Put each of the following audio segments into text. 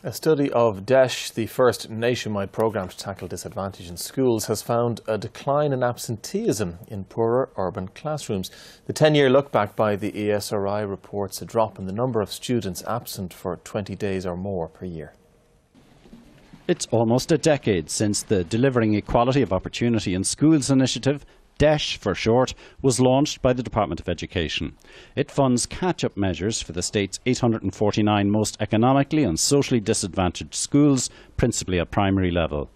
A study of DEIS, the first nationwide programme to tackle disadvantage in schools, has found a decline in absenteeism in poorer urban classrooms. The 10-year look back by the ESRI reports a drop in the number of students absent for 20 days or more per year. It's almost a decade since the Delivering Equality of Opportunity in Schools initiative, DEIS for short, was launched by the Department of Education. It funds catch-up measures for the state's 849 most economically and socially disadvantaged schools, principally at primary level.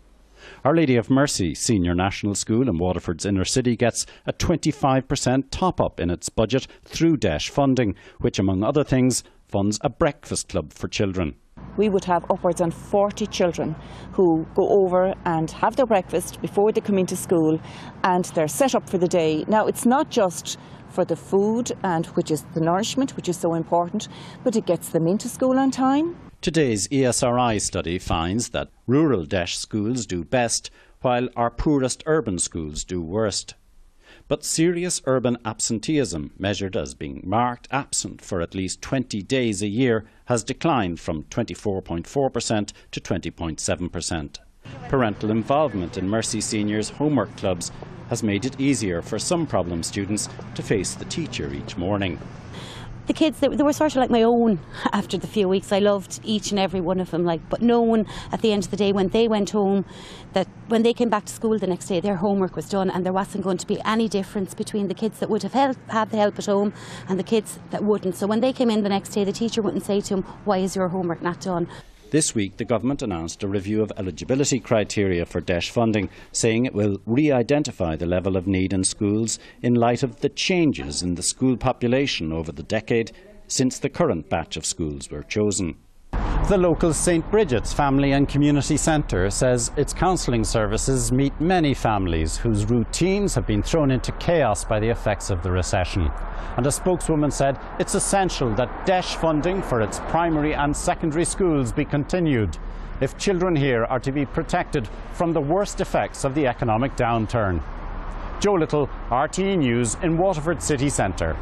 Our Lady of Mercy Senior National School in Waterford's inner city gets a 25% top-up in its budget through DEIS funding, which, among other things, funds a breakfast club for children. We would have upwards of 40 children who go over and have their breakfast before they come into school, and they're set up for the day. Now, it's not just for the food, and which is the nourishment, which is so important, but it gets them into school on time. Today's ESRI study finds that rural DEIS schools do best, while our poorest urban schools do worst. But serious urban absenteeism, measured as being marked absent for at least 20 days a year, has declined from 24.4% to 20.7%. Parental involvement in Mercy Seniors' homework clubs has made it easier for some problem students to face the teacher each morning. The kids, they were sort of like my own after the few weeks. I loved each and every one of them, but knowing at the end of the day when they went home that when they came back to school the next day their homework was done, and there wasn't going to be any difference between the kids that would have had the help at home and the kids that wouldn't. So when they came in the next day, the teacher wouldn't say to them, "Why is your homework not done?" This week, the government announced a review of eligibility criteria for DEIS funding, saying it will re-identify the level of need in schools in light of the changes in the school population over the decade since the current batch of schools were chosen. The local St Bridget's Family and Community Centre says its counselling services meet many families whose routines have been thrown into chaos by the effects of the recession. And a spokeswoman said it's essential that DEIS funding for its primary and secondary schools be continued if children here are to be protected from the worst effects of the economic downturn. Joe Little, RTE News in Waterford City Centre.